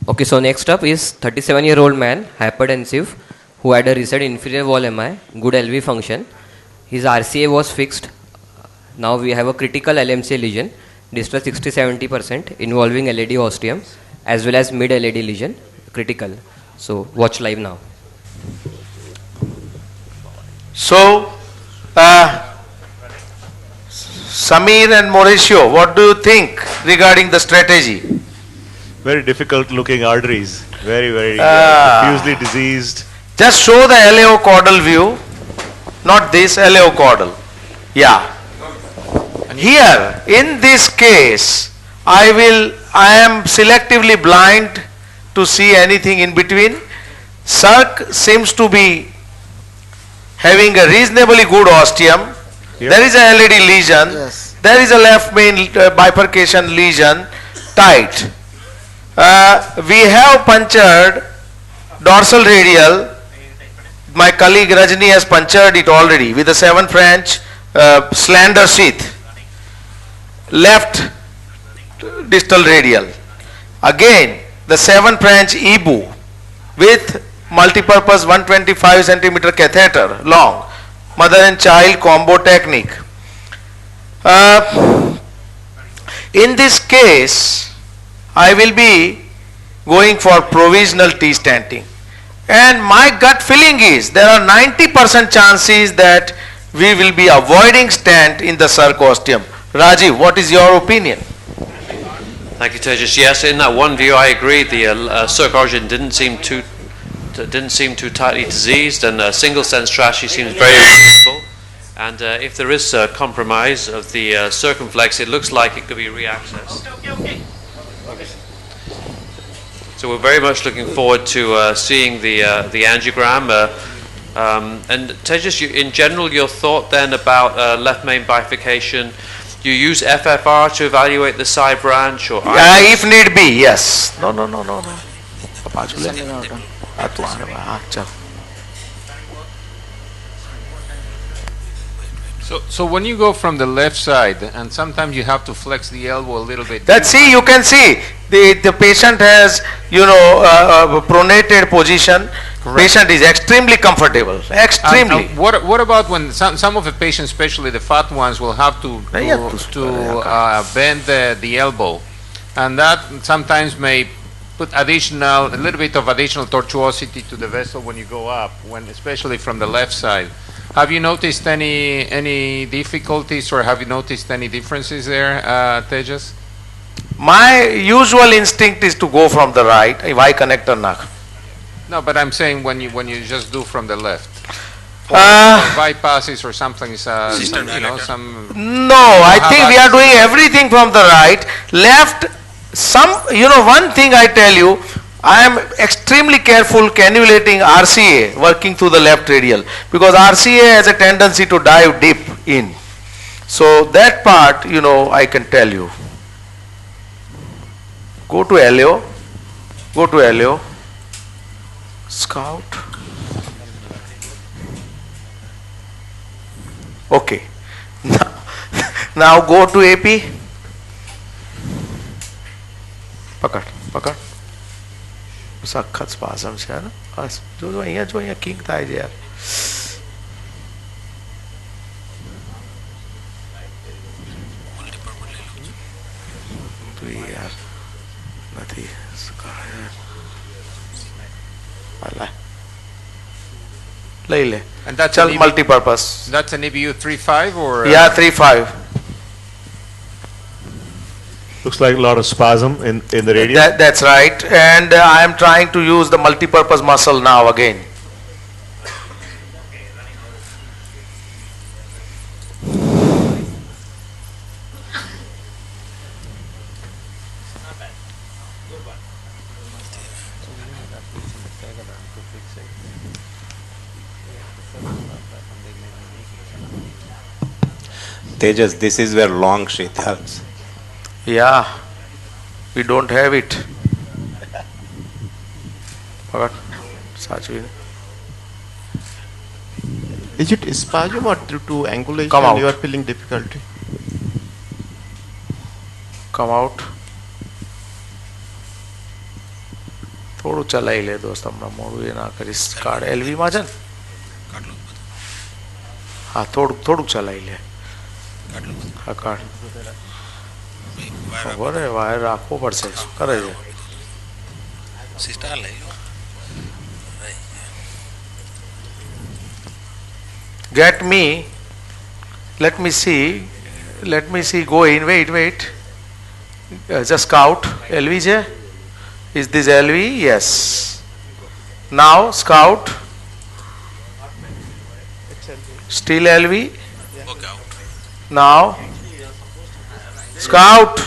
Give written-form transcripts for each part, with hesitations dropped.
Okay, so next up is 37-year-old man, hypertensive, who had a recent inferior wall MI, good LV function. His RCA was fixed. Now we have a critical LMCA lesion, distal 60-70% involving LED ostium as well as mid LED lesion, critical. So watch live now. So, Samir and Mauricio, what do you think regarding the strategy? Very difficult looking arteries. Very, very diffusely diseased. Just show the LAO caudal view. Not this, LAO caudal. Yeah. Here, in this case, I am selectively blind to see anything in between. Circ seems to be having a reasonably good ostium. Yep. There is a LED lesion. Yes. There is a left main bifurcation lesion, tight. We have punctured dorsal radial. My colleague Rajni has punctured it already with a 7 French slender sheath. Left distal radial. Again, the 7 French EBU with multipurpose 125 centimeter catheter long, mother and child combo technique. In this case, I will be going for provisional T stenting. And my gut feeling is there are 90% chances that we will be avoiding stent in the circ ostium. Rajiv, what is your opinion? Thank you, Tejas. Yes, in that one view, I agree. The circ origin didn't seem too tightly diseased, and a single stent strategy seems very reasonable. And if there is a compromise of the circumflex, it looks like it could be reaccessed. Okay. So we're very much looking forward to seeing the angiogram. And Tejas, in general, your thought then about left main bifurcation. You use FFR to evaluate the side branch, or if need be, yes. No. So when you go from the left side, and sometimes you have to flex the elbow a little bit. You can see the patient has pronated position. Correct. Patient is extremely comfortable. Extremely. What about when some of the patients, especially the fat ones, will have to bend the elbow, and that sometimes may put a little bit of additional tortuosity to the vessel when you go up, especially from the left side. Have you noticed any difficulties, or have you noticed any differences there, Tejas? My usual instinct is to go from the right. Why connector nak? No, but I'm saying when you just do from the left, or bypasses or something. No, I think we are doing everything from the right. Left. One thing I tell you, I am extremely careful cannulating RCA working through the left radial, because RCA has a tendency to dive deep in. So that part, I can tell you. Go to LAO. Scout. Okay. Now go to AP. પકડ સખત spasm છે ને બસ જો અહીંયા king થાય છે યાર યાર નથી લઈ લે ચલ multipurpose. That's an EBU 3.5 or? Yeah, 3.5. Looks like a lot of spasm in the radius. That's right, and I am trying to use the multipurpose muscle now again. Tejas, this is where long sheath helps. Yeah, we don't have it. Is it spasm or due to angulation? Come out. You are feeling difficulty? Come out. થોડું ચલાવી લે દોસ્ત, હમણાં મોડું એ ના કરીશ. Card એલવી માં છે ને? હા, થોડુંક ચલાવી લે. હા, કાર્ડ બરાબર, વાયર રાખવો પડશે. શું કરે છે? Get me, let me see, go in, wait. Just scout, LV je? Is this LV? Yes. Now scout, still LV? Now scout,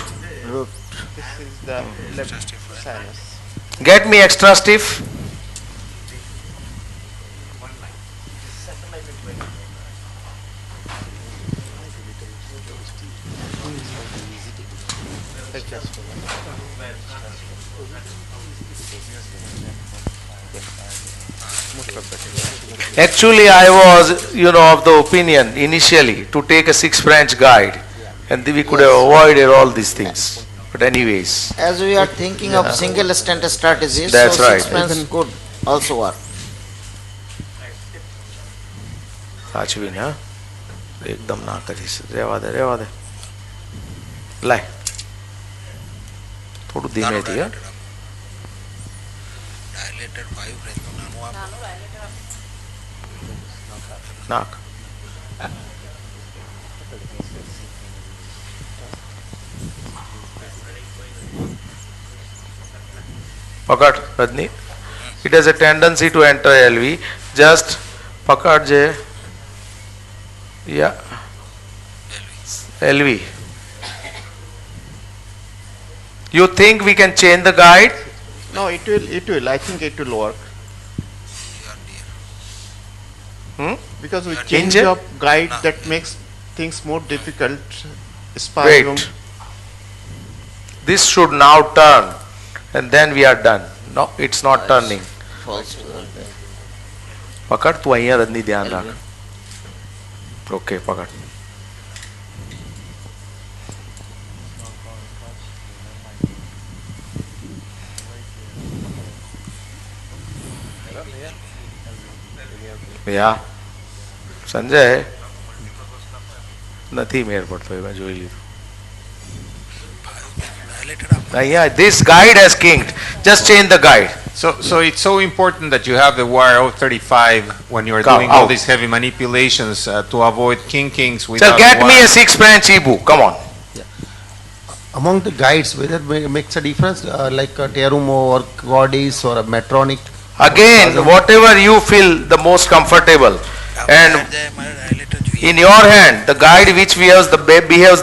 This is the left sinus. get me extra stiff. Actually, I was, of the opinion initially to take a 6 branch guide, and we could have avoided all these things. But anyways, As we are thinking of single stent strategies, That's so right. 6 pence could also work. સાચવી ને, એકદમ ના કરીશ. રહેવા દે. લાય, થોડું ધીમેથી. હા, નાક. પકડ રજની. It has a tendency to enter LV. Just પકડજે. Yeah. LV. You think we can change the guide? No, it will. I think it will work. Because we change Change it? the guide, that makes things more difficult. Spasm. Wait. This should now turn, and then we are done. No, it's not turning. False. પકડ તું અહીંયા રજની ધ્યાન રાખ. Okay, પકડ. યા સંજય નથી મેર પડતો, એમાં જોઈ લીધું. અહીંયા this guide has kinked. Just change the guide. So it's so important that you have the wire 035 when you are Come doing all out. these heavy manipulations to avoid kinkings Sir, without get me a wire. 6 branch EBU. Come on. Among the guides, whether it makes a difference, like a Terumo or Godis or a Metronic? Again, whatever you feel the most comfortable, and in your hand, the guide which behaves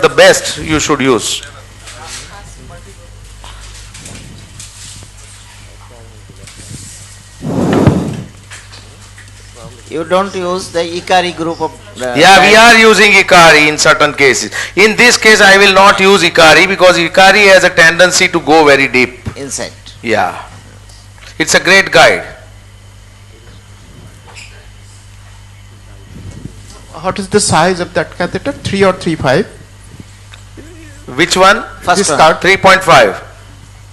the best, you should use. You don't use the Ikari group of Yeah, we are using Ikari in certain cases. In this case, I will not use Ikari because Ikari has a tendency to go very deep. inside. Yeah, it's a great guide. What is the size of that catheter? 3 or 3.5? Which one? First This one. card. 3.5.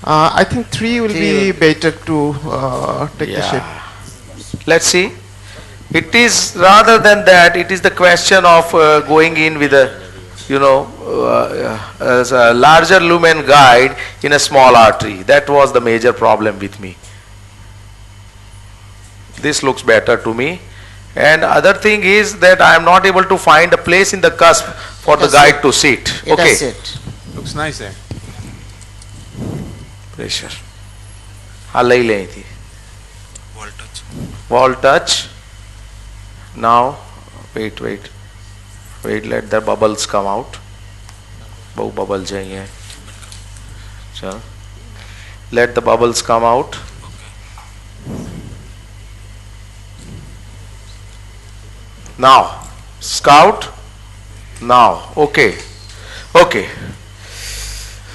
I think 3 will Three be will- better to take the shape. Let's see. It is rather than that, it is the question of going in with a, as a larger lumen guide in a small artery. That was the major problem with me. This looks better to me. And other thing is that I am not able to find a place in the cusp for the Yes, guide sir. to sit. It Okay. has it. Looks nice there. Pressure. हाँ ले ले थी. Wall touch. Now, wait. Let the bubbles come out. बहुत bubbles चाहिए. चल. Let the bubbles come out. Now, scout. Now, okay.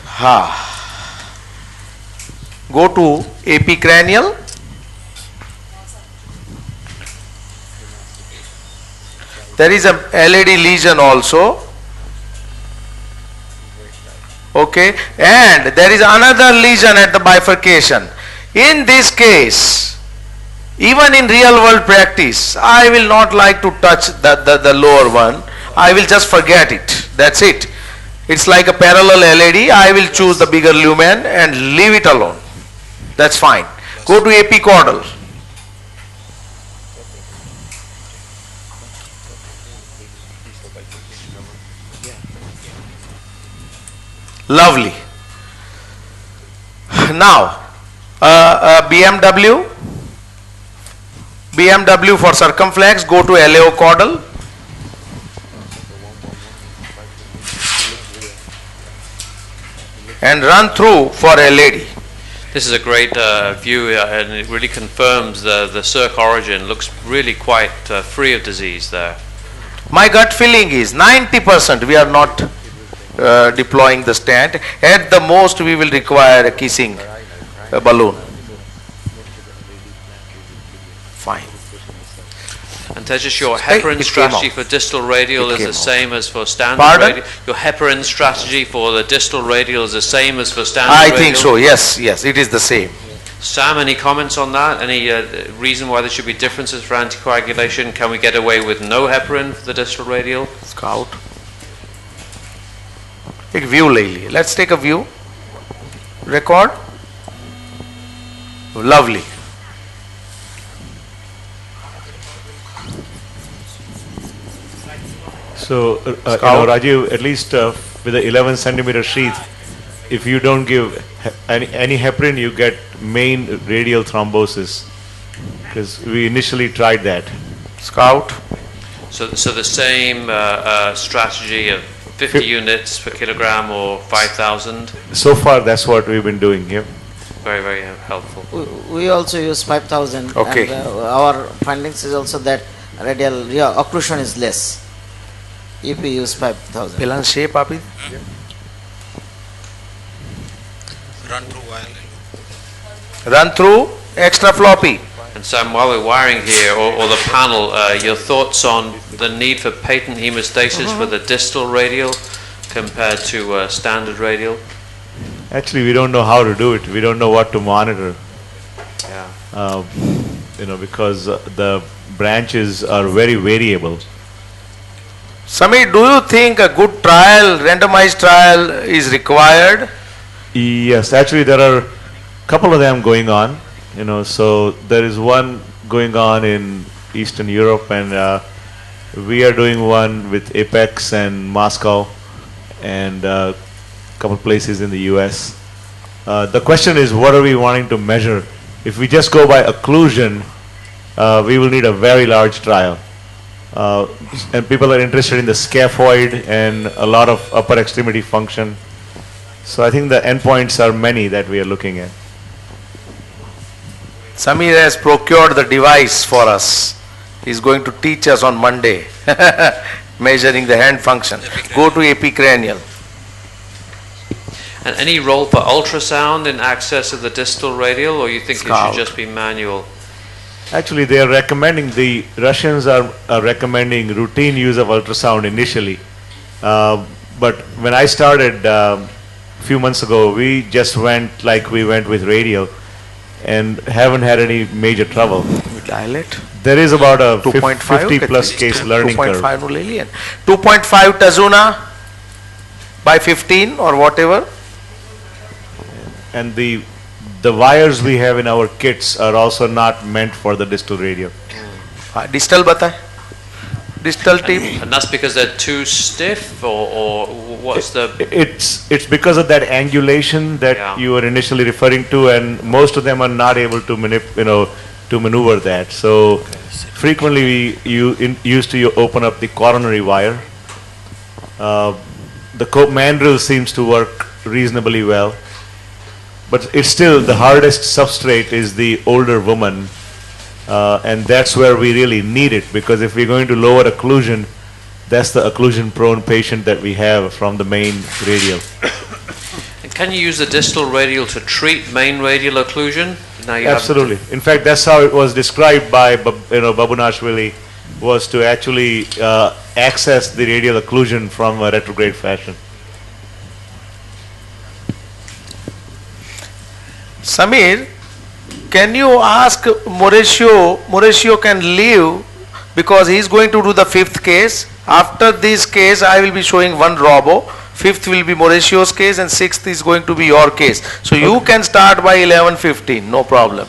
Ha. Go to epicranial. There is a LED lesion also. Okay, and there is another lesion at the bifurcation. In this case, even in real world practice, I will not like to touch the lower one. I will just forget it. That's it. It's like a parallel LED. I will choose the bigger lumen and leave it alone. That's fine. Go to epicaudal. Lovely. Now, BMW for circumflex, go to LAO caudal. And run through for LED. This is a great view, and it really confirms the circ origin. Looks really quite free of disease there. My gut feeling is 90% we are not deploying the stent. At the most, we will require a kissing balloon. Fine. And Tejas, your heparin strategy for distal radial is the same as for standard Pardon? radial? Your heparin strategy for the distal radial is the same as for standard I radial? think so, yes, it is the same. Sam, any comments on that? Any reason why there should be differences for anticoagulation? Can we get away with no heparin for the distal radial? Scout. Take view ले लिए. Let's take a view. Record. Lovely. So, Rajiv, at least with the 11 centimeter sheath, if you don't give any heparin, you get main radial thrombosis. Because we initially tried that. Scout. So the same strategy of 50 units per kilogram or 5,000? So far, that's what we've been doing here. Very, very helpful. We also use 5,000. Okay. And our findings is also that radial occlusion is less if we use 5,000. Pelan shape api. Run through extra floppy. And Sam, while we're wiring here, or the panel, your thoughts on the need for patent hemostasis for the distal radial compared to standard radial? Actually, we don't know how to do it. We don't know what to monitor. Yeah. Because the branches are very variable. Samir, do you think a good trial, randomized trial is required? Yes, actually there are a couple of them going on. So there is one going on in Eastern Europe, and we are doing one with Apex and Moscow and a couple places in the US. The question is, what are we wanting to measure? If we just go by occlusion, we will need a very large trial. And people are interested in the scaphoid and a lot of upper extremity function. So I think the endpoints are many that we are looking at. Samir has procured the device for us. He's going to teach us on Monday, measuring the hand function. Go to epicranial. And any role for ultrasound in access of the distal radial, or you think it should just be manual? Actually, they are recommending, the Russians are recommending routine use of ultrasound initially. But when I started a few months ago, we just went like we went with radial and haven't had any major trouble. Dilate. There is about a 2.5 50 plus case learning curve. 2.5 no ले लिया. 2.5 Tazuna by 15 or whatever. And the wires we have in our kits are also not meant for the distal radial. Distal बताए. Distal tip. And that's because they're too stiff, or what's the? It's because of that angulation that you were initially referring to, and most of them are not able to maneuver that. So frequently we used to open up the coronary wire. The mandrel seems to work reasonably well, but it's still the hardest substrate is the older woman. And that's where we really need it, because if we're going to lower occlusion, that's the occlusion prone patient that we have from the main radial. And can you use the distal radial to treat main radial occlusion? Now you Absolutely. In fact, that's how it was described by Babunashvili, was to actually access the radial occlusion from a retrograde fashion. Samir, Can you ask Mauricio can leave because he is going to do the 5th case. After this case, I will be showing one robo. 5th will be Mauricio's case and 6th is going to be your case. So you can start by 11:15, no problem.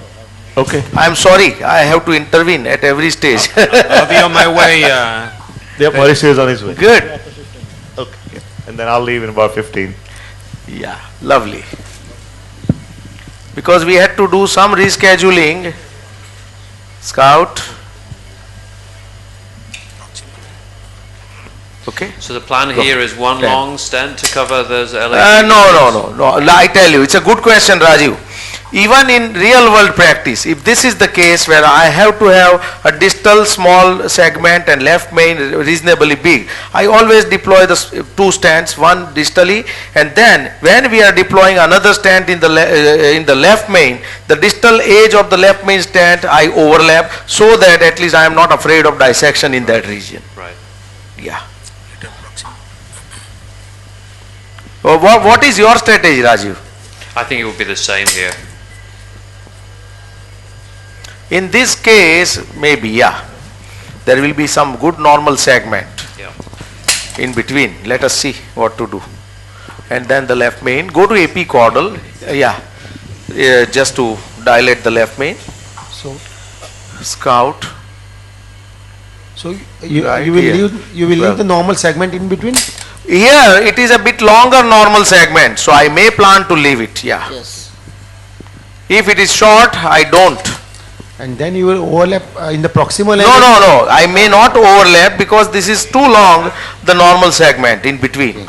Okay. I am sorry, I have to intervene at every stage. I'll be on my way. Yeah, Mauricio is on his way. Good. Okay. And then I'll leave in about 15. Yeah, lovely. Because we had to do some rescheduling. Scout. Okay. So the plan here is one Okay. long stent to cover those LA. No. I tell you, it's a good question, Rajiv. Even in real world practice, if this is the case where I have to have a distal small segment and left main reasonably big, I always deploy the 2 stents, one distally, and then when we are deploying another stent in the left main, the distal edge of the left main stent I overlap so that at least I am not afraid of dissection in that region. Right. Yeah. What is your strategy, Rajiv? I think it would be the same here. In this case, maybe, yeah, there will be some good normal segment Yeah. in between. Let us see what to do. And then the left main, go to AP caudal, just to dilate the left main. So, Scout. so Right you will here. leave the normal segment in between. Here it is a bit longer normal segment, so I may plan to leave it, yeah. Yes. If it is short, I don't. And then you will overlap in the proximal. No, I may not overlap because this is too long, the normal segment in between.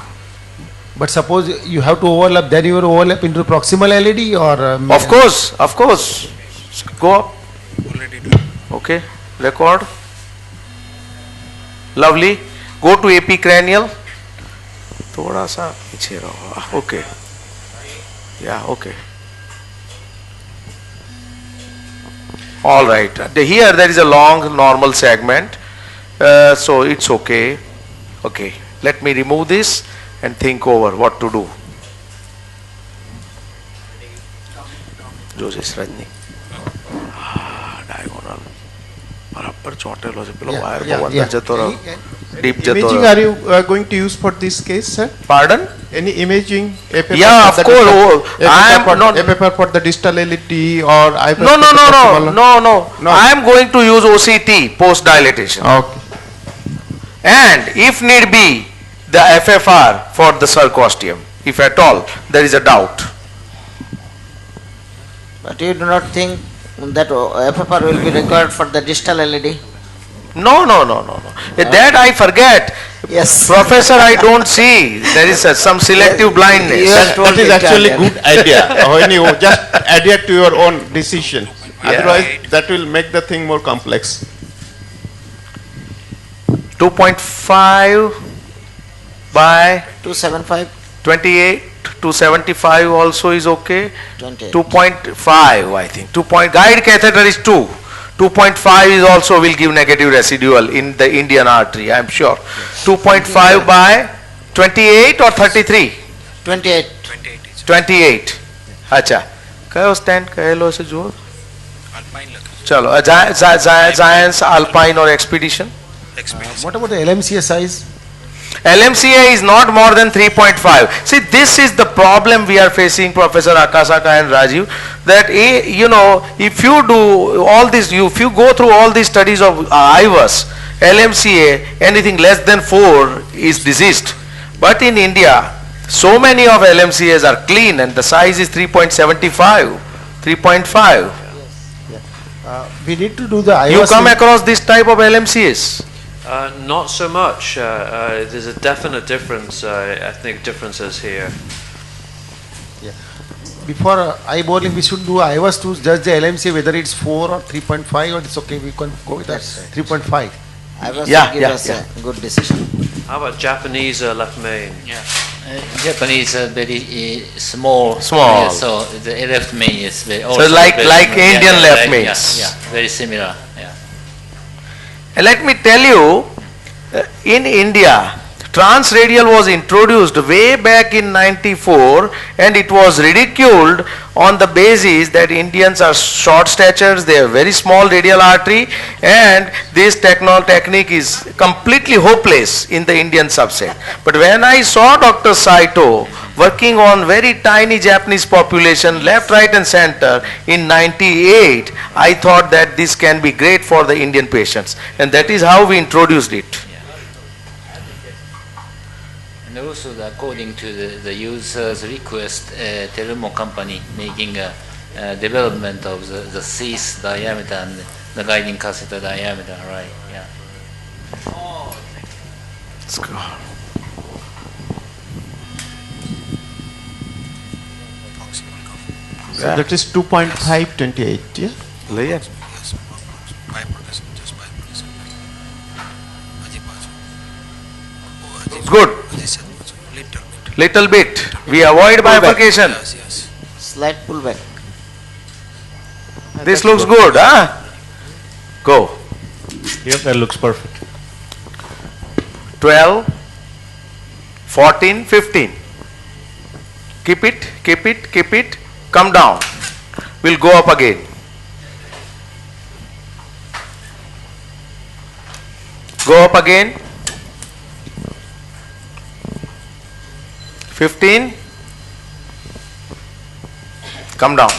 But suppose you have to overlap, then you will overlap into the proximal LED or. Of course. Go up. Okay, record. Lovely. Go to AP cranial. थोड़ा सा पीछे रहो. Okay. Yeah, okay. All right. Here there is a long normal segment. So it's okay. Okay. Let me remove this and think over what to do. Joseph Rajni. Diagonal. બરાબર ચોટેલો છે પેલો wire બહુ અંદર જતો રહ્યો ડીપ જતો Imaging રહ્યો. are you going to use for this case, sir? Pardon? Any imaging? Yeah, of course. I am not. APPR for the distal LED or IPF No. for the proximal? No. I am going to use OCT post dilatation. Okay. And if need be, the FFR for the circosteum, if at all there is a doubt. But you do not think that FFR will be required for the distal LED? No. That I forget. Yes. Professor, I don't see. There is some selective blindness. Yes. That is actually good idea. When you just adhere to your own decision. Yeah. Otherwise, that will make the thing more complex. 2.5 by 275, 28 to 75 also is okay. 28. 2.5 I think. Guide catheter is 2. 2.5 is also will give negative residual in the Indian artery, I am sure. 2.5 by 28 or 33? 28. 28. अच्छा कयो stand कहेलो से जो चलो Giants, Alpine or Expedition. What about the LMCA size? LMCA is not more than 3.5. See, this is the problem we are facing, Professor Akasaka and Rajiv, that if you do all this, if you go through all these studies of IVUS, LMCA, anything less than 4 is diseased. But in India, so many of LMCAs are clean and the size is 3.75, 3.5. We need to do the IOS. You come across this type of LMCAs? Not so much. There's a definite difference, ethnic differences here. Before eyeballing, we should do IOS to judge the LMCA whether it's 4 or 3.5 or it's okay. We can go with that 3.5. I was Yeah, give yeah, us yeah. a good decision. How about Japanese left main? Japanese very small. Small. So the left main is very. So like Indian left mains. Yeah, very similar. Yeah. And let me tell you, in India, Transradial was introduced way back in 94 and it was ridiculed on the basis that Indians are short statures, they have very small radial artery, and this technique is completely hopeless in the Indian subset. But when I saw Dr. Saito working on very tiny Japanese population, left, right and center in 98, I thought that this can be great for the Indian patients, and that is how we introduced it. And also, according to the user's request, Terumo company making a development of the sheath diameter and the guiding catheter diameter, right? Yeah. Let's go. So that is 2.528, yeah? Lesion. Good. Little bit. We avoid bifurcation. Slight pullback. This looks good, huh? Go. Yep, that looks perfect. 12, 14, 15. Keep it, keep it, keep it. Come down. We'll go up again. Go up again. 15. Come down.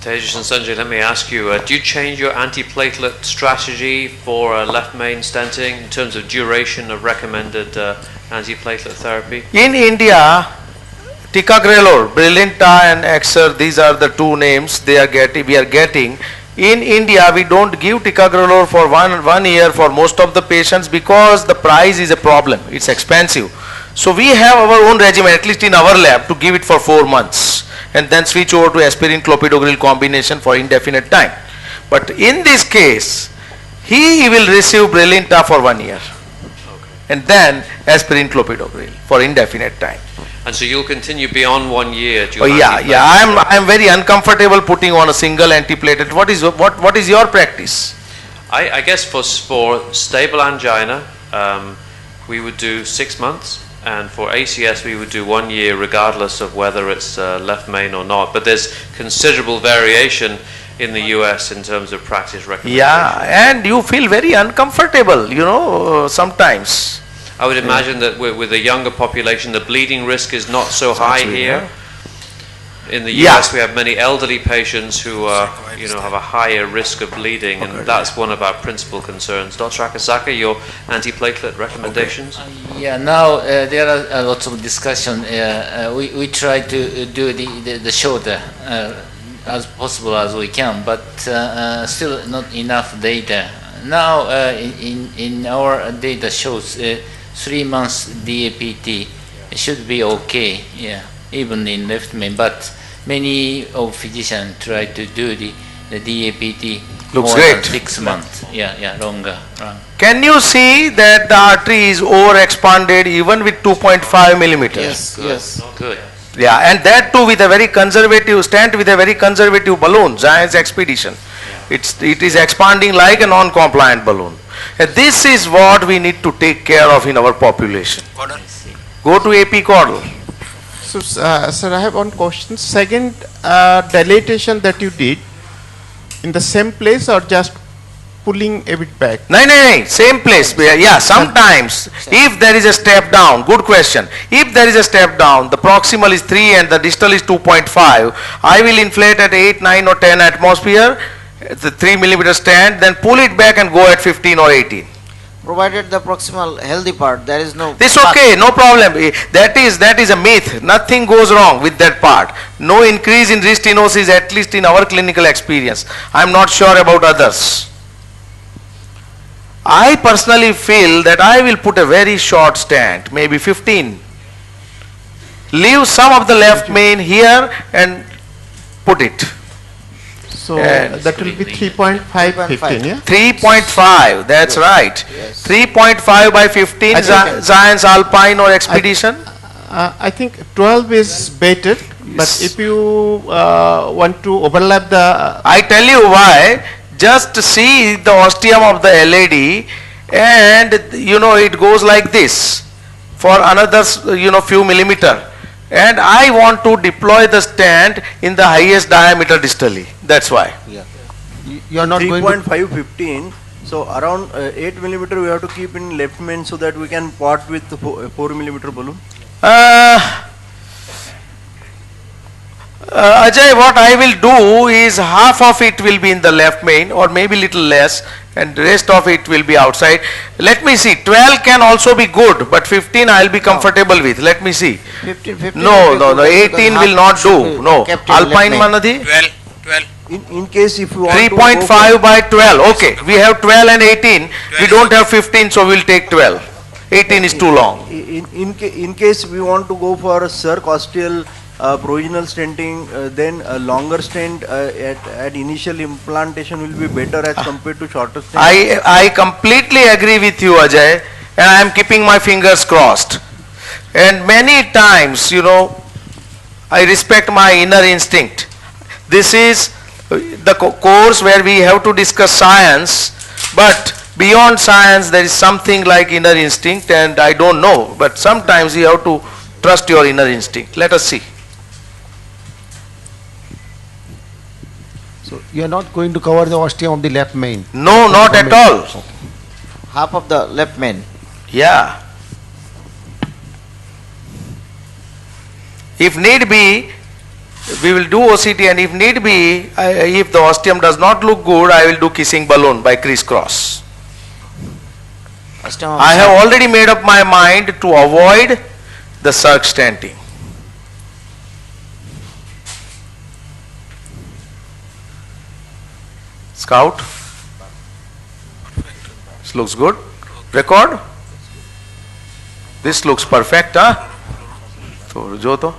Tejas and Sanjay, let me ask you, do you change your antiplatelet strategy for left main stenting in terms of duration of recommended antiplatelet therapy? In India, ticagrelor, Brilinta and Exer, these are the two names we are getting. In India, we don't give ticagrelor for one year for most of the patients because the price is a problem. It's expensive. So we have our own regimen, at least in our lab, to give it for 4 months and then switch over to aspirin clopidogrel combination for indefinite time. But in this case, he will receive Brilinta for 1 year and then aspirin clopidogrel for indefinite time. And so you'll continue beyond 1 year? Oh yeah. I'm very uncomfortable putting on a single antiplatelet. What is your practice? I guess for stable angina, we would do 6 months. And for ACS, we would do 1 year regardless of whether it's left main or not. But there's considerable variation in the US in terms of practice recommendations. Yeah, and you feel very uncomfortable, sometimes. I would imagine that with a younger population, the bleeding risk is not so high here. In the US, we have many elderly patients who have a higher risk of bleeding, and that's one of our principal concerns. Dr. Akasaka, your antiplatelet recommendations? Yeah, now there are lots of discussion. We try to do the shorter as possible as we can, but still not enough data. Now in our data shows 3 months DAPT should be okay, yeah, even in left main, but many of physicians try to do the DAPT Looks more great. than 6 months, longer. Can you see that the artery is overexpanded even with 2.5 millimeters? Yes. Good. Yeah, and that too with a very conservative stent with a very conservative balloon, Giant's Expedition. It is expanding like a non-compliant balloon. And this is what we need to take care of in our population. Go to AP caudal. So, sir, I have one question. Second, dilatation that you did in the same place or just pulling a bit back? No, same place. Yeah, sometimes if there is a step down, good question. If there is a step down, the proximal is 3 and the distal is 2.5, I will inflate at 8, 9 or 10 atmosphere, the 3 millimeter stand, then pull it back and go at 15 or 18. Provided the proximal healthy part, there is no. This okay, no problem. That is a myth. Nothing goes wrong with that part. No increase in wrist stenosis, at least in our clinical experience. I am not sure about others. I personally feel that I will put a very short stent, maybe 15. Leave some of the left main here and put it. So that will be 3.5, 15, yeah? 3.5, that's right. Yes. 3.5 by 15, Giants Alpine or Expedition. I think 12 is better, but if you want to overlap the... I tell you why. Just see the ostium of the LAD and it goes like this for another few millimeter, and I want to deploy the stent in the highest diameter distally. That's why. You are not going to 3.5 15. So around 8 millimeter we have to keep in left main so that we can pot with 4 millimeter balloon. Ajay, what I will do is half of it will be in the left main or maybe little less, and rest of it will be outside. Let me see, 12 can also be good, but 15 I will be comfortable with. Let me see. 15 No, 18 will not do. No. Alpine Manadi? 12. In case if you want 3.5 by 12. Okay, we have 12 and 18. We don't have 15, so we'll take 12. 18 is too long. In case we want to go for a circosteal provisional stenting, then a longer stent at initial implantation will be better as compared to shorter stent. I completely agree with you, Ajay, and I am keeping my fingers crossed. And many times, I respect my inner instinct. This is the course where we have to discuss science, but beyond science there is something like inner instinct, and I don't know, but sometimes you have to trust your inner instinct. Let us see. So you are not going to cover the ostium of the left main? No, not at all. Half of the left main. Yeah. If need be, we will do OCT, and if need be, if the ostium does not look good, I will do kissing balloon by crisscross. I have already made up my mind to avoid the circ stenting. Scout? This looks good. Record? This looks perfect, huh? So, Joto?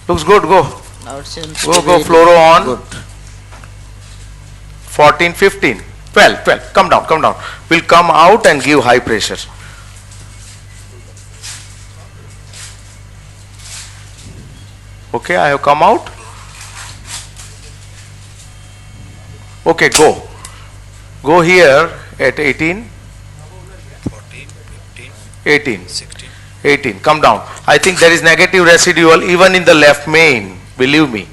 Looks good, go. Now it seems Go, to be fluoro on. good. 14, 15, 12. Come down. We'll come out and give high pressure. Okay, I have come out. Okay, go. Go here at 18. 14, 15, 18. 16. 18. Come down. I think there is negative residual even in the left main. Believe me.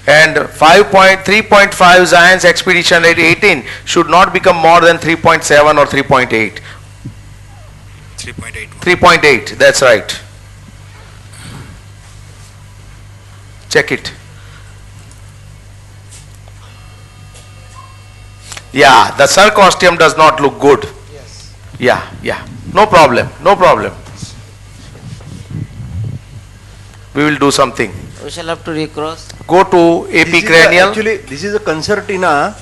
And 3.5 Zion's expedition at 18 should not become more than 3.7 or 3.8. 3.8. 3.8. That's right. Check it. Yeah, the circ ostium does not look good. Yes. Yeah. No problem. We will do something. We shall have to recross. Go to AP cranial. Actually, this is a concertina.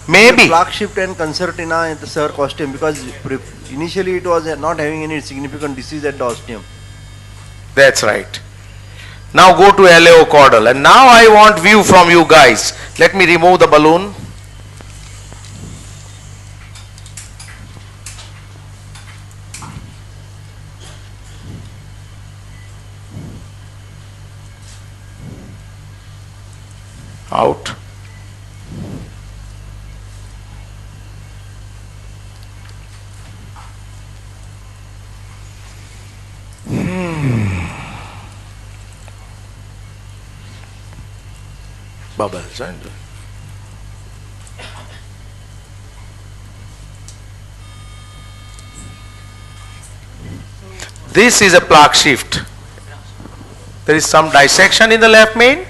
Maybe. Plaque shift and concertina in the circ ostium, because initially it was not having any significant disease at the ostium. That's right. Now go to LAO caudal, and now I want view from you guys. Let me remove the balloon. Out. Bubbles, and this is a plaque shift. There is some dissection in the left main?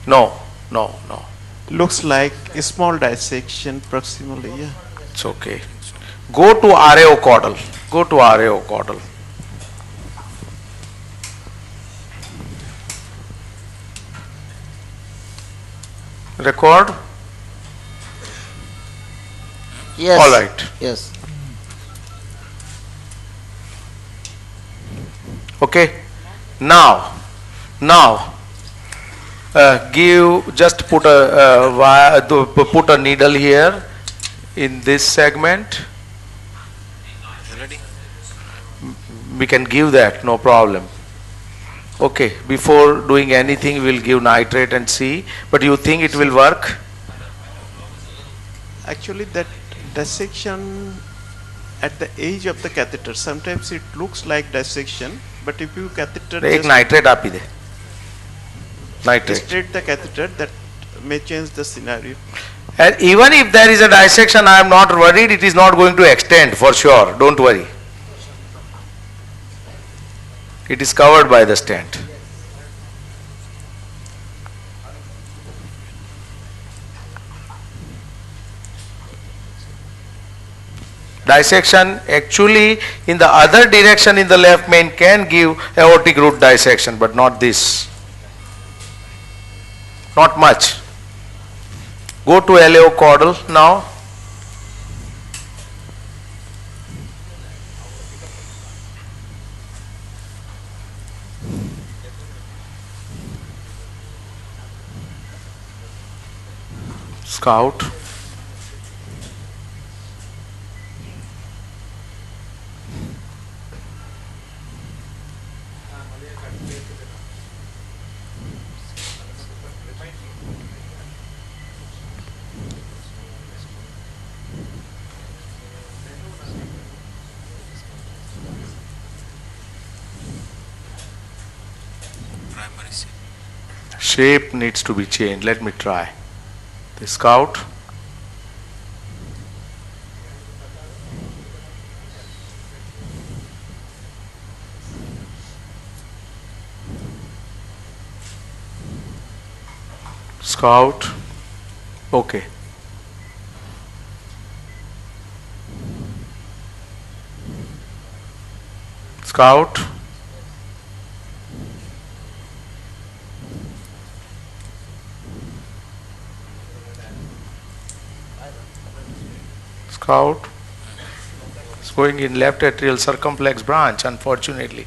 No. Looks like a small dissection proximally, yeah. It's okay. Go to RAO caudal. Record? Yes. All right. Yes. Okay. Now, put a needle here in this segment. We can give that, no problem. Okay, before doing anything, we'll give nitrate and see. But you think it will work? Actually, that dissection at the edge of the catheter. Sometimes it looks like dissection, but if you catheter एक just nitrate आप ही दे nitrate straight the catheter, that may change the scenario. And even if there is a dissection, I am not worried, it is not going to extend for sure, don't worry. It is covered by the stent. Dissection actually in the other direction in the left main can give aortic root dissection, but not this. Not much. Go to LAO caudal now. Scout. Shape needs to be changed. Let me try. The scout. Scout. Okay. Scout. Scout. It's going in left atrial circumflex branch, unfortunately.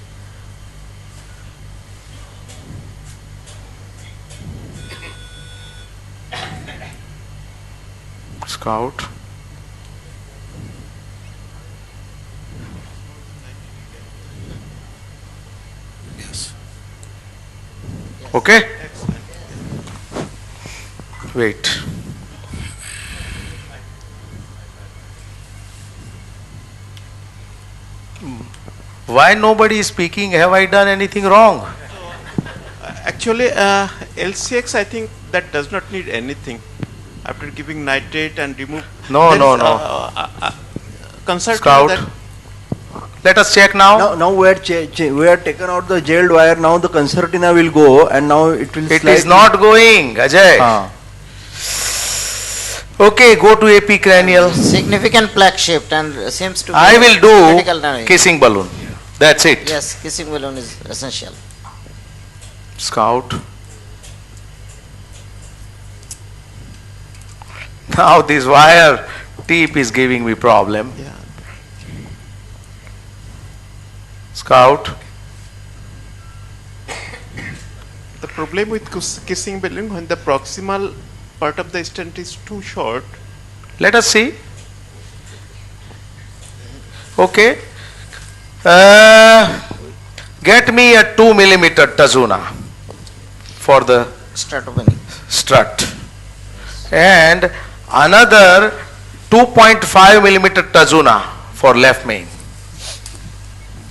Scout. Yes. Okay? Wait. Why nobody is speaking? Have I done anything wrong? Actually, LCX, I think that does not need anything. After giving nitrate and remove. No. Concern that. Let us check now. Now we are we are taken out the gelled wire. Now the concertina will go, and now it will. It is not going, Ajay. Okay, go to AP cranial. Significant plaque shift and seems to be I will critical do damage. kissing balloon. That's it. Yes, kissing balloon is essential. Scout. Now this wire tip is giving me problem. Yeah. Scout. The problem with kissing balloon, when the proximal part of the stent is too short. Let us see. Okay. Get me a 2 millimeter Tazuna for the Start opening. strut and another 2.5 millimeter Tazuna for left main.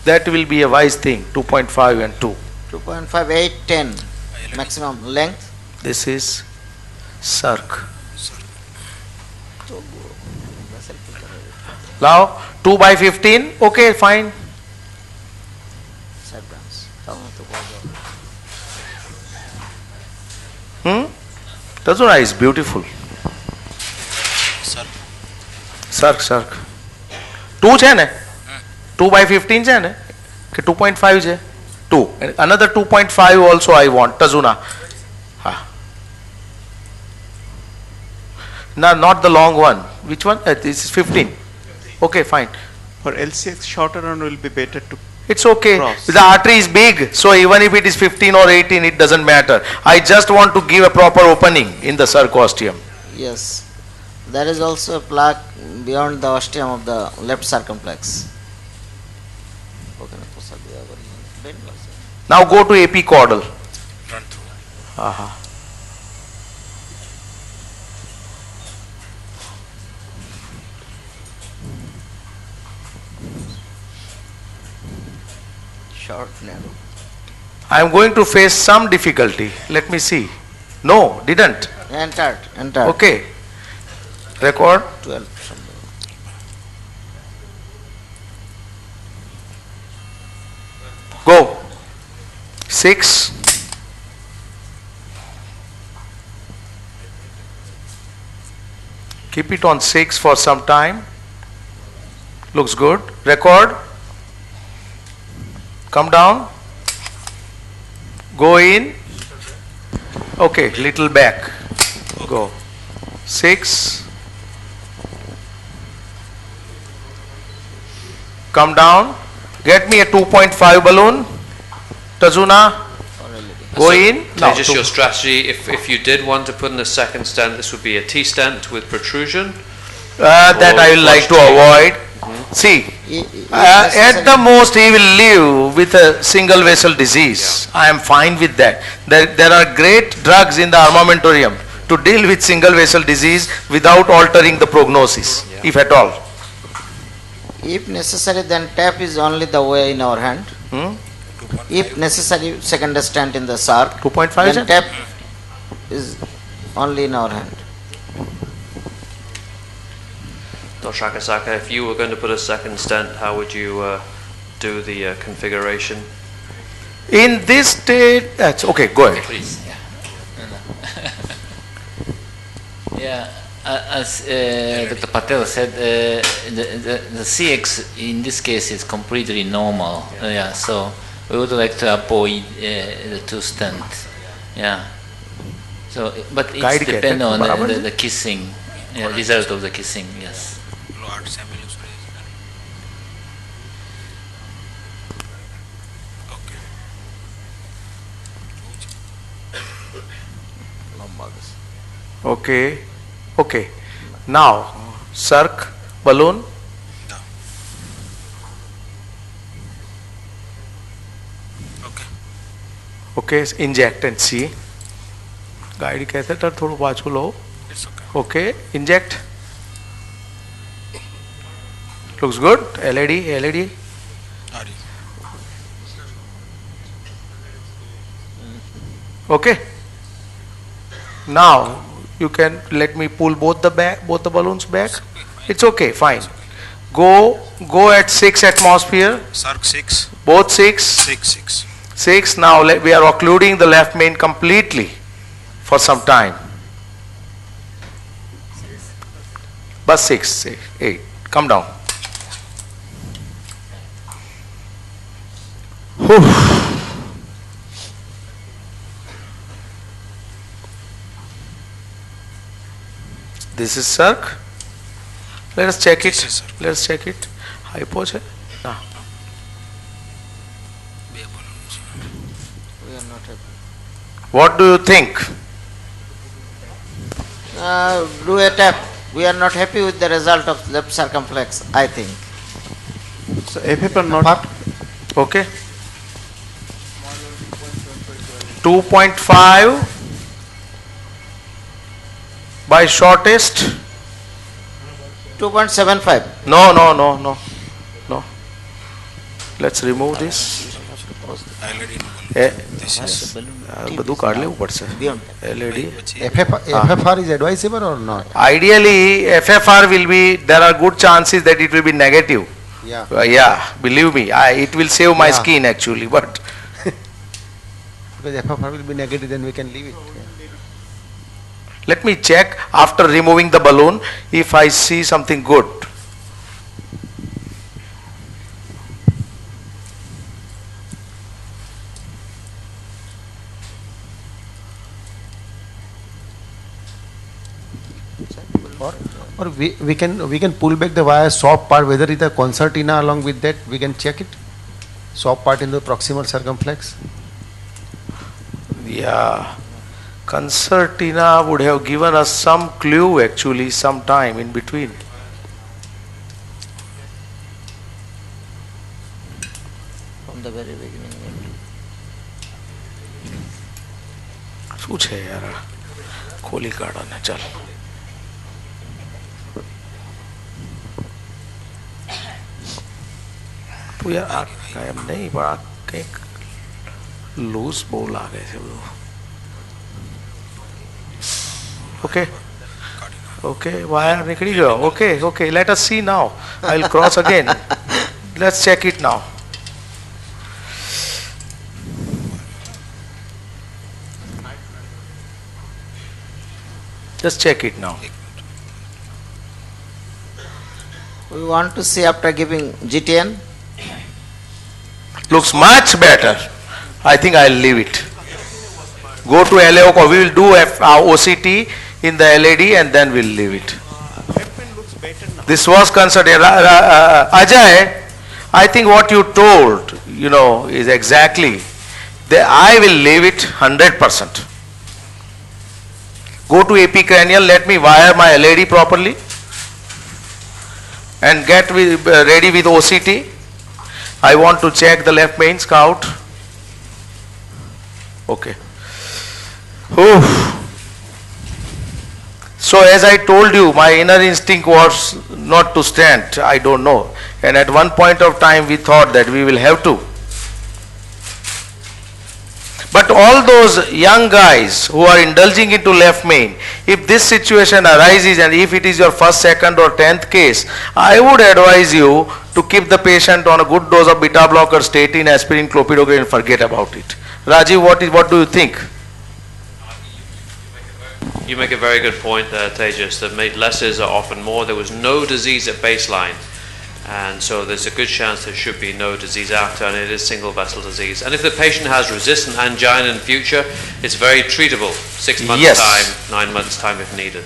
That will be a wise thing. 2.5 and 2. 2.5, 8, 10 maximum length. This is circ. Now 2 by 15. Okay, fine. Side branch. Tazuna is beautiful. Circ. 2 છે ને 2 by 15 છે ને કે 2.5 છે 2 another 2.5 also I want Tazuna. No, not the long one. Which one? This is 15. Okay, fine. For LCX, shorter one will be better to. It's okay. Cross. The artery is big, so even if it is 15 or 18, it doesn't matter. I just want to give a proper opening in the circosteum. Yes. There is also a plaque beyond the ostium of the left circumflex. Now go to AP caudal. Run through. Short, narrow. I am going to face some difficulty. Let me see. No, didn't. Entered. Okay. Record. 12. Go. 6. Keep it on 6 for some time. Looks good. Record. Come down. Go in. Okay, little back. Go. 6. Come down. Get me a 2.5 balloon. Tazuna. Go in. Now, Tejas, your strategy, if you did want to put in a second stent, this would be a T-stent with protrusion? that I will like to avoid. See, at the most he will live with a single vessel disease. I am fine with that. There are great drugs in the armamentarium to deal with single vessel disease without altering the prognosis, if at all. If necessary, then tap is only the way in our hand. If necessary, second stent in the SARC, 2.5 then tap is only in our hand. Dr. Akasaka, if you were going to put a second stent, how would you do the configuration? In this state, that's okay, go ahead. Please. Yeah, as Dr. Patel said, the CX in this case is completely normal. Yeah, so we would like to avoid the two stent. Yeah. So, but it depends on the kissing, result of the kissing. Yes. Okay, okay. Now, circ, balloon. Okay, inject and see. Guide catheter थोड़ा बाजू लो. Okay, inject. Looks good. LED. Okay. Now you can let me pull both the balloons back. It's okay, fine. Go at 6 atmosphere. Circ 6. Both 6. 6. Now we are occluding the left main completely for some time. But 6, 8. Come down. Whew. This is circ. Let us check it. Hypos hai? Nah. We are not happy. What do you think? Do a tap. We are not happy with the result of left circumflex, I think. So FF are not. Okay. 2.5 by shortest. 2.75. No. Let's remove this. બધું કાઢ લેવું પડશે. LED. FFR is advisable or not? Ideally, FFR will be, there are good chances that it will be negative. Yeah, believe me, it will save my skin actually, but. Because FFR will be negative, then we can leave it. Let me check after removing the balloon if I see something good. Or we can pull back the wire soft part, whether it's a concertina along with that, we can check it. Soft part in the proximal circumflex. Yeah, concertina would have given us some clue actually some time in between. From the very beginning. શું છે યાર ખોલી કાઢો ને ચાલ. તું યાર આ કાયમ નહીં પણ આ કંઈક લૂઝ બહુ લાગે છે બધું. ઓકે ઓકે વાયર નીકળી ગયો. Okay okay let S C now. I will cross again. Let's check it now. Just check it now. We want to see after giving GTN. Looks much better. I think I'll leave it. Go to LAO. We will do OCT in the LAD and then we'll leave it. This was considered. Ajay, I think what you told, is exactly. I will leave it 100%. Go to AP cranial, let me wire my LAD properly and get ready with OCT. I want to check the left main scout. Okay. Oof. So as I told you, my inner instinct was not to stand. I don't know. And at one point of time we thought that we will have to. But all those young guys who are indulging into left main, if this situation arises and if it is your first, second or 10th case, I would advise you to keep the patient on a good dose of beta blocker, statin, aspirin, clopidogrel and forget about it. Rajiv, what do you think? You make a very good point there, Tejas, that less is often more. There was no disease at baseline. And so there's a good chance there should be no disease after, and it is single vessel disease. And if the patient has resistant angina in future, it's very treatable. 6 months time, 9 months time if needed.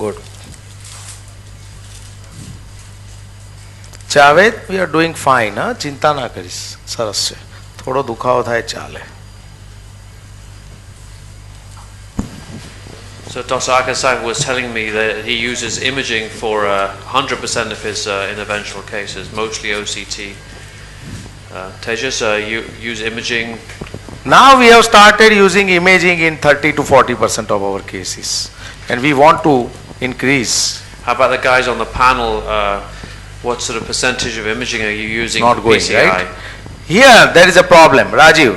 Good. Javed, we are doing fine. ચિંતા ના કરીશ. સરસ છે. થોડો દુખાવો થાય ચાલે. So Dr. Akasaka was telling me that he uses imaging for 100% of his interventional cases, mostly OCT. Tejas, you use imaging? Now we have started using imaging in 30 to 40% of our cases, and we want to increase. How about the guys on the panel? What sort of percentage of imaging are you using Not for going, PCI? right? Here there is a problem, Rajiv.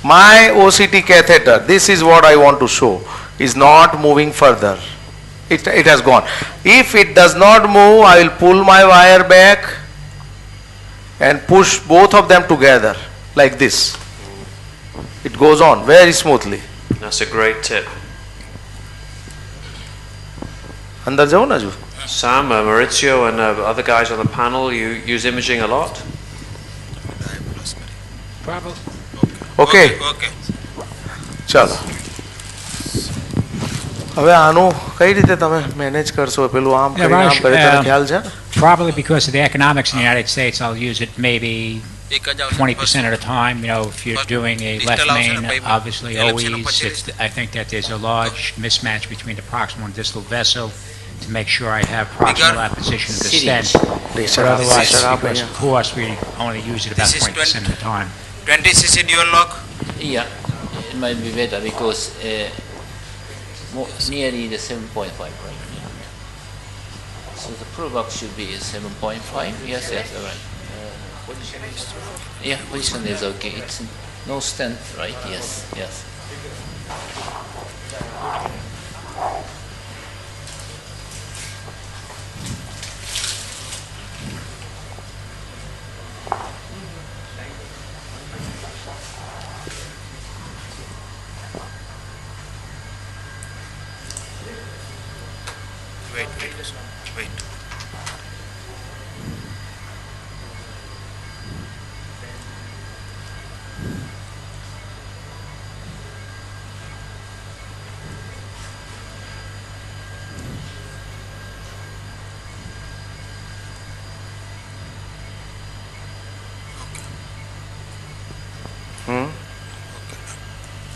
My OCT catheter, this is what I want to show, is not moving further. It has gone. If it does not move, I will pull my wire back and push both of them together like this. It goes on very smoothly. That's a great tip. अंदर जाओ ना जो. Sam, Maurizio and other guys on the panel, you use imaging a lot? Probably. Okay. Okay. ચાલો. હવે આનું કઈ રીતે તમે મેનેજ કરશો? પેલું આમ કરી આમ કરી તને ખ્યાલ છે? Probably because of the economics in the United States, I'll use it maybe 20% at a time. If you're doing a left main, obviously always, I think that there's a large mismatch between the proximal and distal vessel to make sure I have proximal apposition of the stent. But otherwise, because of course, we only use it about 20% of the time. 20 cc dual lock? Yeah, it might be better because nearly the 7.5, right? So the Provox should be 7.5. Yes, all right. Yeah, position is okay. It's no stent, right? Yes. Wait.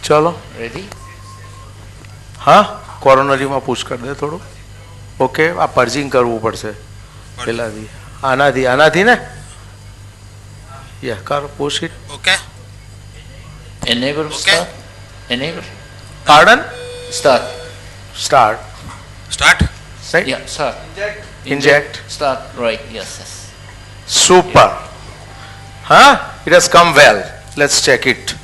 ચલો Ready? હા કોરોનરીમાં push કરી દે થોડું. Okay આ પર્જિંગ કરવું પડશે પેલાથી આનાથી ને યા કર push it. Okay. Enable start. Enable. Pardon? Start. Start. Start. Right? Yeah, start. Inject. Start. Right. Yes. Yes. Super. Huh? It has come well. Let's check it.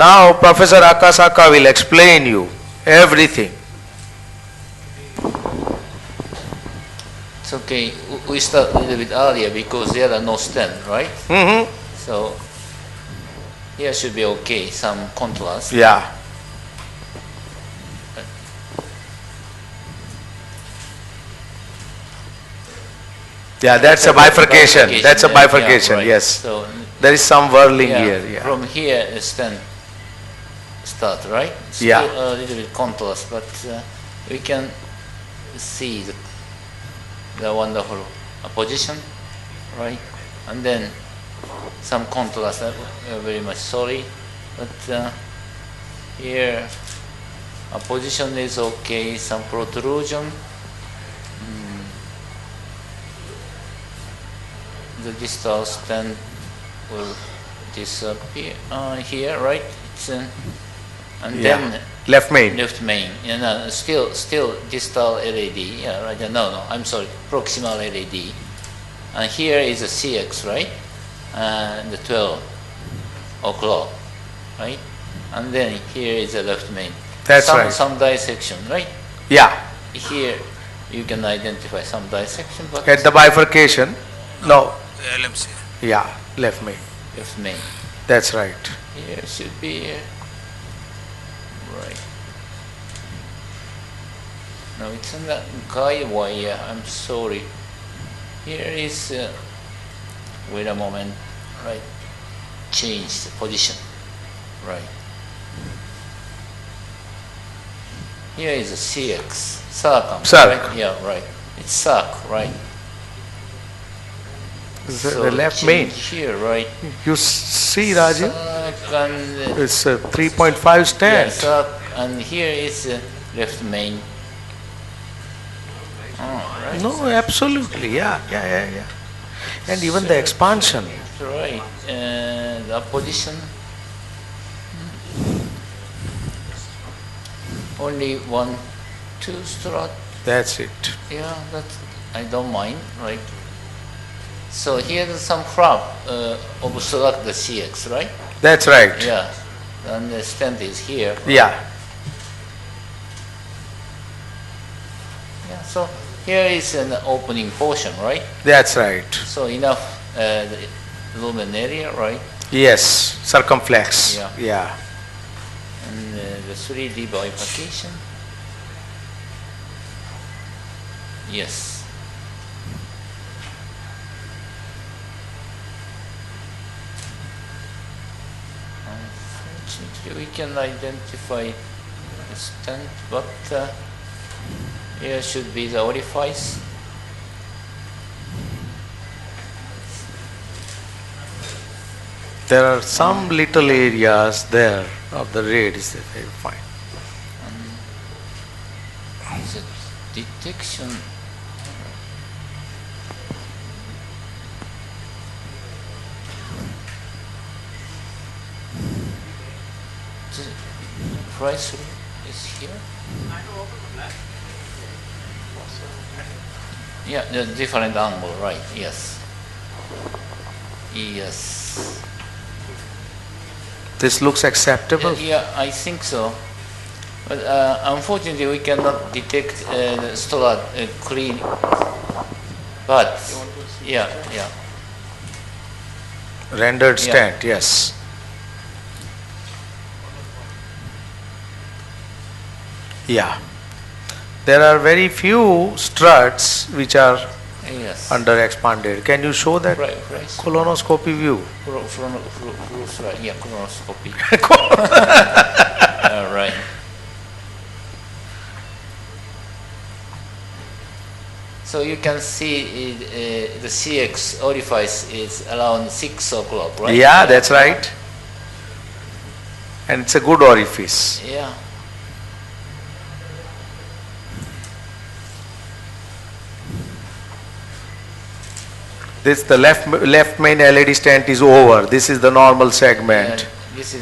Now Professor Akasaka will explain you everything. It's okay. We start a little bit earlier because there are no stent, right? Mm-hmm. So here should be okay. Some contrast. Yeah. Yeah, that's a bifurcation. That's a bifurcation. Yeah, right. Yes. So There is some whirling yeah, here. Yeah. From here is then start, right? Still Yeah. a little bit contrast, but we can see the wonderful position, right? And then some contrast. I'm very much sorry, but here a position is okay. Some protrusion. The distal stent will disappear here, right? It's, and Yeah. then Left main. Left main. Yeah, no, still distal LAD. Yeah, right. No, I'm sorry. Proximal LAD. And here is a CX, right? And the 12 o'clock, right? And then here is a left main. That's right. Some dissection, right? Yeah. Here you can identify some dissection, but At the bifurcation. No. LMCA. Yeah. Left main. left main. That's right. Here should be right. No, it's in the guide wire. I'm sorry. Here is wait a moment. Right. Change the position. Right. Here is a CX. Circum. Circ. Right? Yeah, right. It's circ, right? The left main. Here, right? You see, Rajiv? Circ and It's a 3.5 stand. yeah, circ, and here is left main. Oh, right. No, absolutely. Yeah. And even the expansion. Right. The position. Only 1, 2 strut. That's it. Yeah, that's I don't mind, right? So here is some flap obstruct the CX, right? That's right. Yeah. And the stent is here. Yeah. Yeah. So here is an opening portion, right? That's right. So enough the lumen area, right? Yes. Circumflex. Yeah. And the 3D bifurcation. Yes. Unfortunately, we can identify the stent, but here should be the orifice. There are some little areas there of the radius that I find. Is it detection? The price is here. Yeah, the different angle, right? Yes. Yes. This looks acceptable. Yeah, I think so. But unfortunately, we cannot detect the strut clean. But yeah. Rendered Yeah. stent, yes. Yeah. There are very few struts which are Yes. under expanded. Can you show that Right. colonoscopy view? Yeah, colonoscopy. Right. So you can see the CX orifice is around 6 o'clock, right? Yeah, that's right. and it's a good orifice. Yeah. This the left main LED stent is over. This is the normal segment,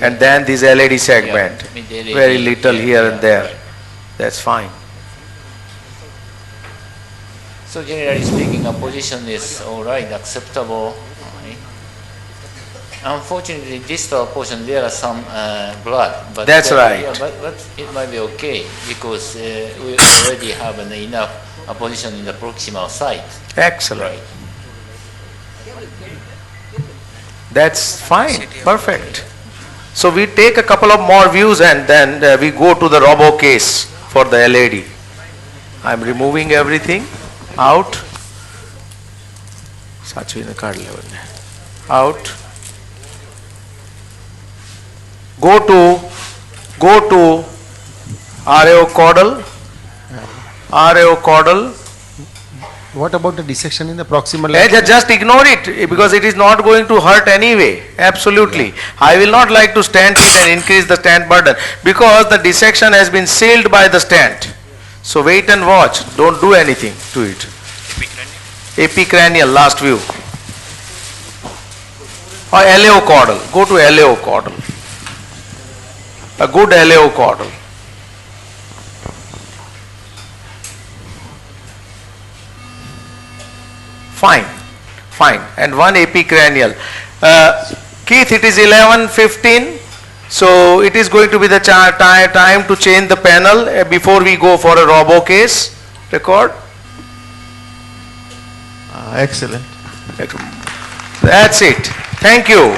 and then this LED segment. Very little here and there. That's fine. So generally speaking, a position is all right, acceptable. Unfortunately, distal portion there are some blood, but that's right. Yeah, but it might be okay because we already have enough position in the proximal site. Excellent. Right. That's fine. Perfect. So we take a couple of more views and then we go to the robo case for the LED. I'm removing everything out. Out. Go to RAO caudal. RAO caudal. What about the dissection in the proximal? Just ignore it because it is not going to hurt anyway. Absolutely. Yeah. I will not like to stent it and increase the stent burden because the dissection has been sealed by the stent. So wait and watch. Don't do anything to it. Epicranial, last view. Or LAO caudal. Go to LAO caudal. A good LAO caudal. Fine, fine. And one epicranial. Keith, it is 11:15. So it is going to be the time to change the panel before we go for a robo case. Record. Excellent. That's it. Thank you.